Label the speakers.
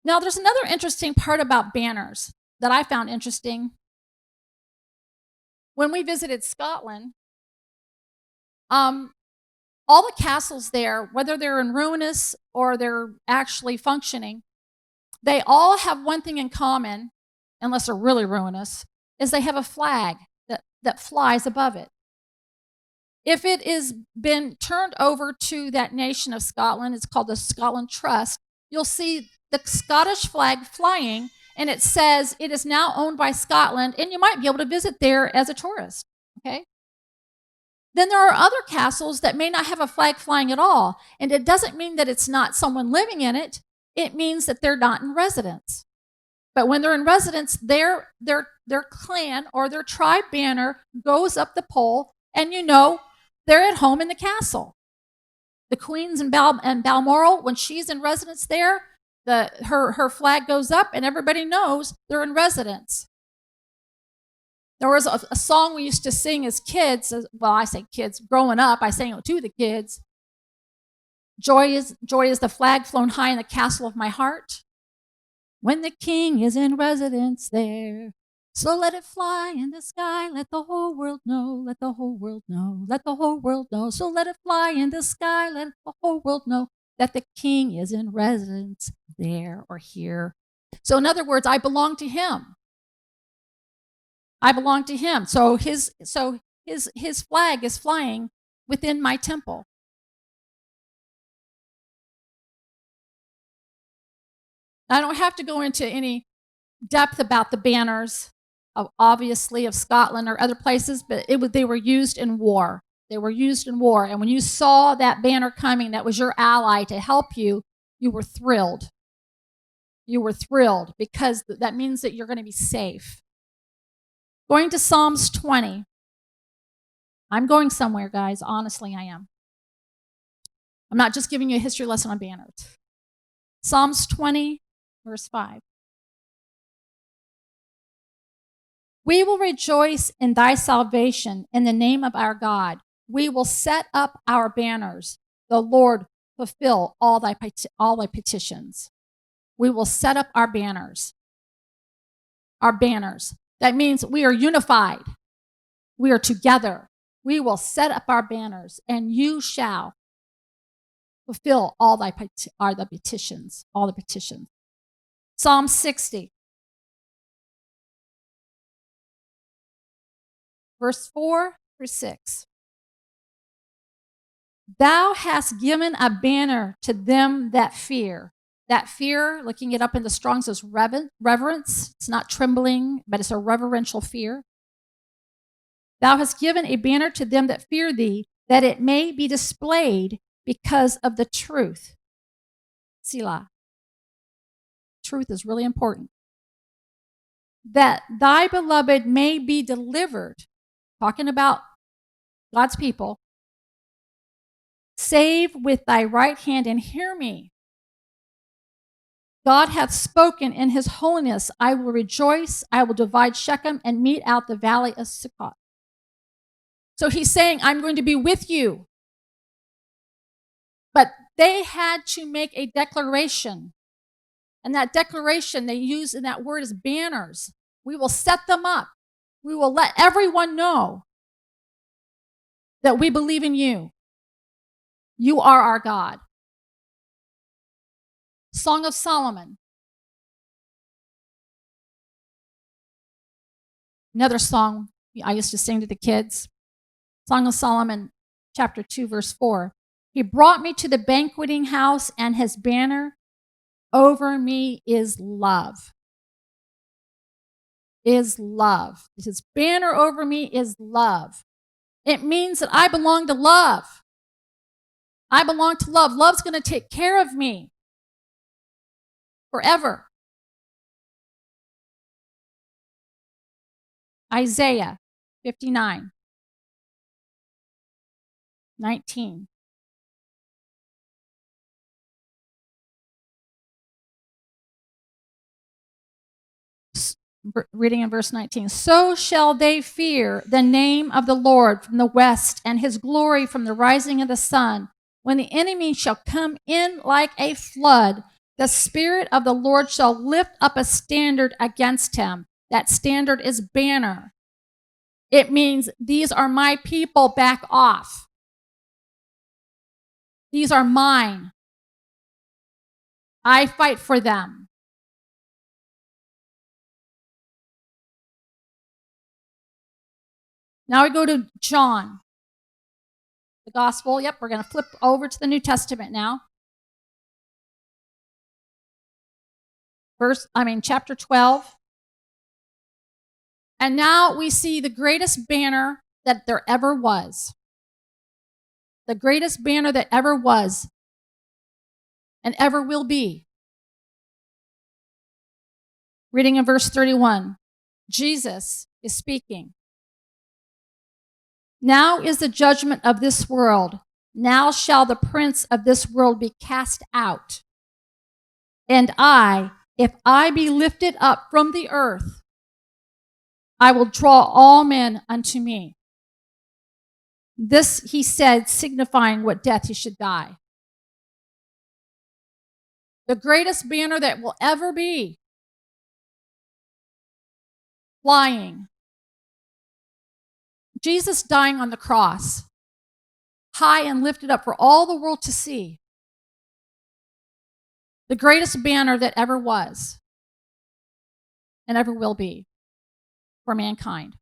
Speaker 1: Now, there's another interesting part about banners that I found interesting. When we visited Scotland, um, all the castles there, whether they're in ruinous or they're actually functioning, they all have one thing in common, unless they're really ruinous, is they have a flag that flies above it. If it is been turned over to that nation of Scotland, it's called the Scotland Trust, you'll see the Scottish flag flying, and it says it is now owned by Scotland, and you might be able to visit there as a tourist. Okay? Then there are other castles that may not have a flag flying at all, and it doesn't mean that it's not someone living in it. It means that they're not in residence. But when they're in residence, their clan or their tribe banner goes up the pole, and you know they're at home in the castle. The Queen's in Balmoral, when she's in residence there, her flag goes up, and everybody knows they're in residence. There was a song we used to sing as kids. Well, I say kids. Growing up, I sang it to the kids. Joy is the flag flown high in the castle of my heart. When the king is in residence there, so let it fly in the sky. Let the whole world know. Let the whole world know. Let the whole world know. So let it fly in the sky. Let the whole world know that the king is in residence there or here. So in other words, I belong to him. I belong to him. So his flag is flying within my temple. I don't have to go into any depth about the banners, obviously, of Scotland or other places, but they were used in war. They were used in war. And when you saw that banner coming, that was your ally to help you, you were thrilled. You were thrilled because that means that you're going to be safe. Going to Psalms 20. I'm going somewhere, guys. Honestly, I am. I'm not just giving you a history lesson on banners. Psalms 20, verse 5. We will rejoice in thy salvation in the name of our God. We will set up our banners. The Lord fulfill all thy petitions. We will set up our banners. Our banners. That means we are unified. We are together. We will set up our banners, and you shall fulfill all the petitions. All the petitions. Psalm 60. Verse 4 through 6. Thou hast given a banner to them that fear. That fear, looking it up in the Strong's, is reverence. It's not trembling, but it's a reverential fear. Thou hast given a banner to them that fear thee, that it may be displayed because of the truth. Selah. Truth is really important. That thy beloved may be delivered. Talking about God's people. Save with thy right hand and hear me. God hath spoken in his holiness. I will rejoice. I will divide Shechem and mete out the valley of Succoth. So he's saying, I'm going to be with you. But they had to make a declaration. And that declaration they use in that word is banners. We will set them up. We will let everyone know that we believe in you. You are our God. Song of Solomon. Another song I used to sing to the kids. Song of Solomon, chapter 2, verse 4. He brought me to the banqueting house, and his banner over me is love. Is love. His banner over me is love. It means that I belong to love. I belong to love. Love's going to take care of me forever. Isaiah 59, 19. Reading in verse 19. So shall they fear the name of the Lord from the west, and his glory from the rising of the sun. When the enemy shall come in like a flood, The Spirit of the Lord shall lift up a standard against him. That standard is banner. It means these are my people, back off. These are mine. I fight for them. Now we go to John, the gospel. Yep, we're going to flip over to the New Testament now. Chapter 12. And now we see the greatest banner that there ever was. The greatest banner that ever was and ever will be. Reading in verse 31, Jesus is speaking. Now is the judgment of this world. Now shall the prince of this world be cast out. And I, if I be lifted up from the earth, I will draw all men unto me. This he said, signifying what death he should die. The greatest banner that will ever be flying. Jesus dying on the cross, high and lifted up for all the world to see. The greatest banner that ever was and ever will be for mankind.